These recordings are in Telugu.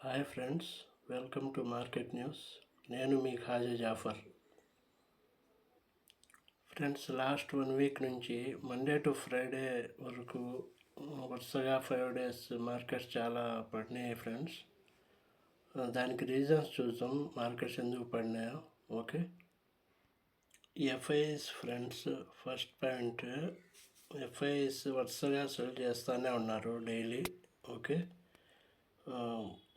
Hi friends, welcome to market news. నేను మీ Khaja Jafar. Friends, last 1 week నుంచి మండే టు ఫ్రైడే వరకు వరుసగా 5 డేస్ మార్కెట్స్ చాలా పడినాయి ఫ్రెండ్స్. దానికి రీజన్స్ చూద్దాం, మార్కెట్స్ ఎందుకు పడినాయో. Okay, FIs friends, first point, FIs వరుసగా సెల్ చేస్తూనే ఉన్నారు డైలీ. ఓకే,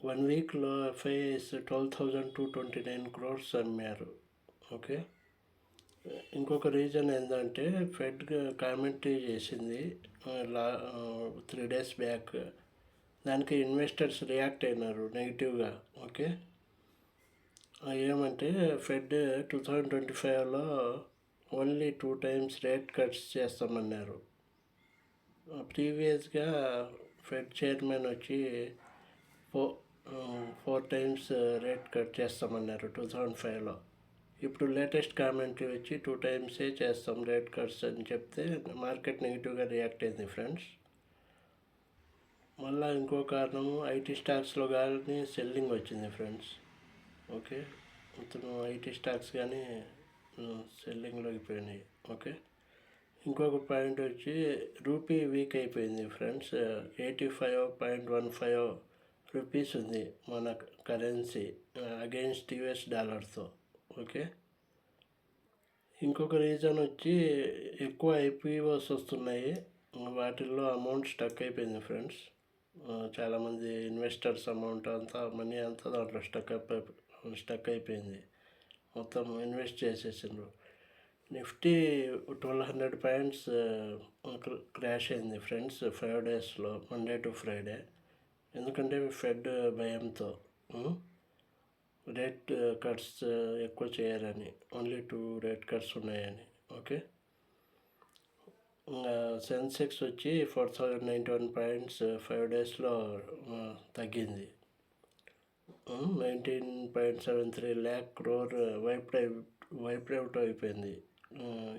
1 వీక్లో ఎఫ్ఐఎస్ 12,229 crores అమ్మారు. ఓకే, ఇంకొక రీజన్ ఏంటంటే ఫెడ్ కామెంటరీ చేసింది 3 days బ్యాక్. దానికి ఇన్వెస్టర్స్ రియాక్ట్ అయినారు నెగిటివ్గా. ఓకే, ఏమంటే ఫెడ్ 2025లో ఓన్లీ 2 times రేట్ కట్స్ చేస్తామన్నారు. ప్రీవియస్గా ఫెడ్ చైర్మన్ వచ్చి 4 times రేట్ కట్ చేస్తామన్నారు 2005లో. ఇప్పుడు లేటెస్ట్ కామెంటరీ వచ్చి 2 times చేస్తాం రేట్ కట్స్ అని చెప్తే మార్కెట్ నెగిటివ్గా రియాక్ట్ అయింది ఫ్రెండ్స్. మళ్ళీ ఇంకో కారణం, ఐటీ స్టాక్స్లో కానీ సెల్లింగ్ వచ్చింది ఫ్రెండ్స్. ఓకే, మొత్తం ఐటీ స్టాక్స్ కానీ సెల్లింగ్లోకి పోయినాయి. ఓకే, ఇంకొక పాయింట్ వచ్చి రూపీ వీక్ అయిపోయింది ఫ్రెండ్స్. 85.15 రూపీస్ ఉంది మన కరెన్సీ అగెయిన్స్ట్ యుఎస్ డాలర్తో. ఓకే, ఇంకొక రీజన్ వచ్చి ఎక్కువ ఐపీఓస్ వస్తున్నాయి, వాటిల్లో అమౌంట్ స్టక్ అయిపోయింది ఫ్రెండ్స్. చాలామంది ఇన్వెస్టర్స్ అమౌంట్ అంతా, మనీ అంతా దాంట్లో స్టక్ అయిపోయింది, మొత్తం ఇన్వెస్ట్ చేసేసిండ్రు. నిఫ్టీ 1200 పాయింట్స్ క్రాష్ అయింది ఫ్రెండ్స్ 5 డేస్లో, మండే టు ఫ్రైడే. ఎందుకంటే ఫెడ్ భయంతో రేట్ కట్స్ ఎక్కువ చేయరని, ఓన్లీ 2 రేట్ కట్స్ ఉన్నాయని. ఓకే, సెన్సెక్స్ వచ్చి 4091 పాయింట్స్ 5 డేస్లో తగ్గింది. 19.73 lakh crore వైప్ అవుట్ అయిపోయింది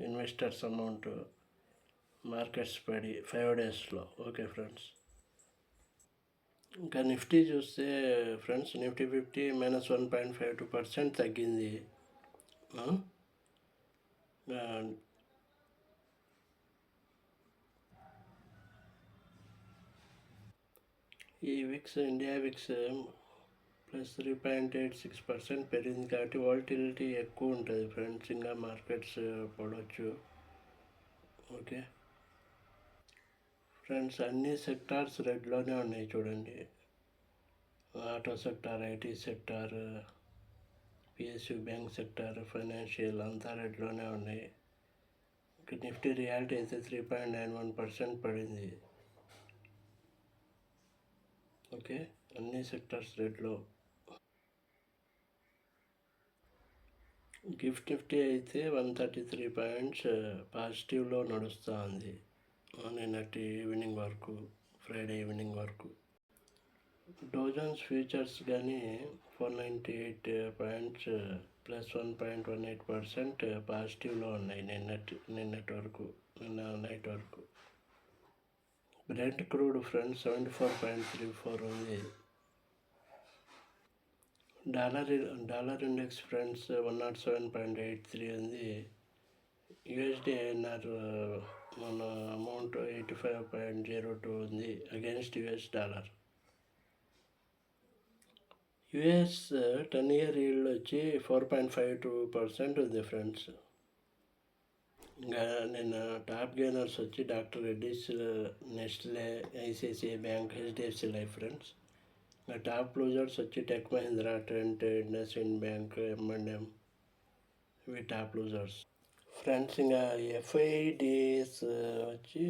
ఇన్వెస్టర్స్ అమౌంట్ మార్కెట్స్ పడి 5 డేస్లో. ఓకే ఫ్రెండ్స్, ఇంకా నిఫ్టీ చూస్తే ఫ్రెండ్స్, నిఫ్టీ 50 -1.52% తగ్గింది. ఈ విక్స్, ఇండియా విక్స్ +3.86% పెరిగింది. కాబట్టి వాలటిలిటీ ఎక్కువ ఉంటుంది ఫ్రెండ్స్, ఇంకా మార్కెట్స్ పడవచ్చు. ఓకే ఫ్రెండ్స్, అన్ని సెక్టార్స్ రెడ్లోనే ఉన్నాయి చూడండి. Auto sector, IT sector, PSU bank sector, financial అంతా రెడ్లోనే ఉన్నాయి. నిఫ్టీ రియాలిటీ అయితే 3.91% పడింది. ఓకే, అన్ని సెక్టార్స్ రెడ్లో. గిఫ్ట్ నిఫ్టీ అయితే 133 పాయింట్స్ పాజిటివ్లో నడుస్తూ ఉంది నిన్నటి ఈవినింగ్ వరకు, ఫ్రైడే ఈవినింగ్ వరకు. డోజన్స్ ఫ్యూచర్స్ కానీ 498 పాయింట్స్ +1.18% పాజిటివ్లో ఉన్నాయి నిన్నటి వరకు, నిన్న నైట్ వరకు. బ్రెంట్ క్రూడ్ ఫ్రెండ్స్ 74.34 ఉంది. డాలర్ ఇండెక్స్ ఫ్రెండ్స్ 107.83 ఉంది. యుఎస్డిఐఎన్ఆర్ మన అమౌంట్ 85.02 ఉంది against US dollar. US 10-year yield వచ్చి 4.52% ఉంది ఫ్రెండ్స్. ఇంకా నిన్న టాప్ గెయినర్స్ వచ్చి doctor Reddy's, Nestle, ICICI bank, HDFC life friends. ఇంకా టాప్ లూజర్స్ వచ్చి Tech Mahindra, Trent, IndusInd bank, M&M, ఇవి టాప్ లూజర్స్ ఫ్రెండ్స్. ఇంకా ఎఫ్ఐడిఎస్ వచ్చి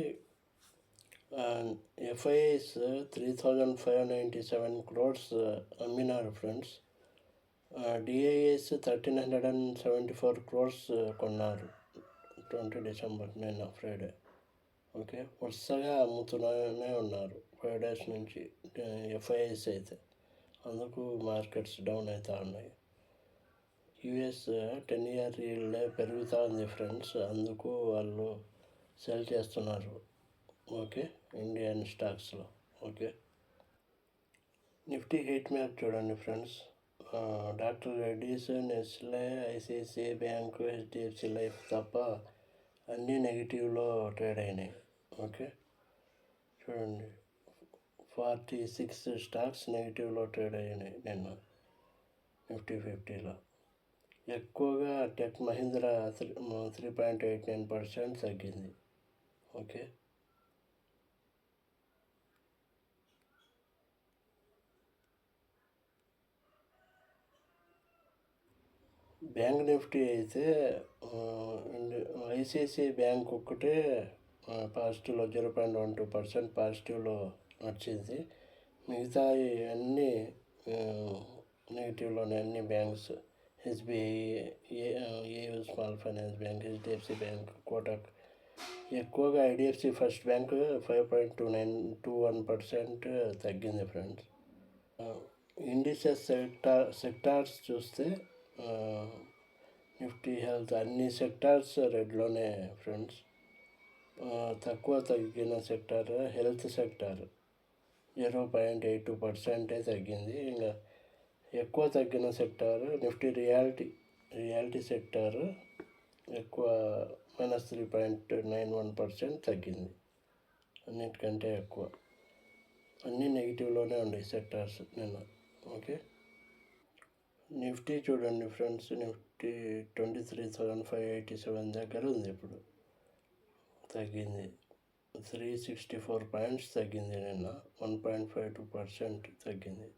ఎఫ్ఐఎస్ 3,597 crores అమ్మినారు ఫ్రెండ్స్. డిఐఎస్ 1,374 crores కొన్నారు 20 December, నిన్న ఫ్రైడే. ఓకే, వరుసగా అమ్ముతూనే ఉన్నారు 5 days నుంచి ఎఫ్ఐఎస్ అయితే, అందుకు మార్కెట్స్ డౌన్ అవుతూ ఉన్నాయి. యుఎస్ 10-year yield పెరుగుతూ ఉంది ఫ్రెండ్స్, అందుకు వాళ్ళు సెల్ చేస్తున్నారు. ఓకే, ఇండియన్ స్టాక్స్లో. ఓకే, నిఫ్టీ హీట్ మ్యాప్ చూడండి friends. Doctor Reddy's, Nestle, ICICI bank, HDFC life తప్ప అన్నీ నెగిటివ్లో ట్రేడ్ అయినాయి. ఓకే, చూడండి 46 స్టాక్స్ నెగిటివ్లో ట్రేడ్ అయినాయి నిన్న నిఫ్టీ 50లో. ఎక్కువగా టెక్ మహీంద్రా 3.89% తగ్గింది. ఓకే, బ్యాంక్ నిఫ్టీ అయితే ఐసిఐసిఐ బ్యాంక్ ఒక్కటే పాజిటివ్లో 0.12% పాజిటివ్లో వచ్చింది. మిగతా అన్నీ నెగిటివ్లోనే అన్ని banks. SBI, AU small finance bank, HDFC bank, Kotak. ఎక్కువగా ఐడిఎఫ్సి ఫస్ట్ బ్యాంక్ 5.21% తగ్గింది ఫ్రెండ్స్. ఇండిసెస్ సెక్టార్స్ చూస్తే నిఫ్టీ హెల్త్ అన్ని సెక్టార్స్ రెడ్లోనే ఫ్రెండ్స్. తక్కువ తగ్గిన సెక్టార్ హెల్త్ సెక్టార్ 0.82% తగ్గింది. ఇంకా ఎక్కువ తగ్గిన సెక్టార్ నిఫ్టీ రియాలిటీ సెక్టార్ ఎక్కువ -3.91% తగ్గింది. అన్నిటికంటే ఎక్కువ. అన్నీ నెగిటివ్లోనే ఉన్నాయి సెక్టార్స్ నిన్న. ఓకే, నిఫ్టీ చూడండి ఫ్రెండ్స్, నిఫ్టీ 23,587 దగ్గర ఉంది. ఇప్పుడు తగ్గింది 364 పాయింట్స్ తగ్గింది. నిన్న 1.52% తగ్గింది.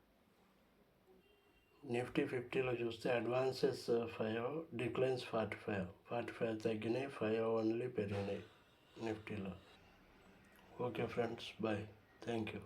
నిఫ్టీ 50లో చూస్తే అడ్వాన్సెస్ 5, డిక్లైన్స్ 45 తగ్గినాయి, 5 ఓన్లీ పెరిగినాయి నిఫ్టీలో. Okay friends, bye, thank you.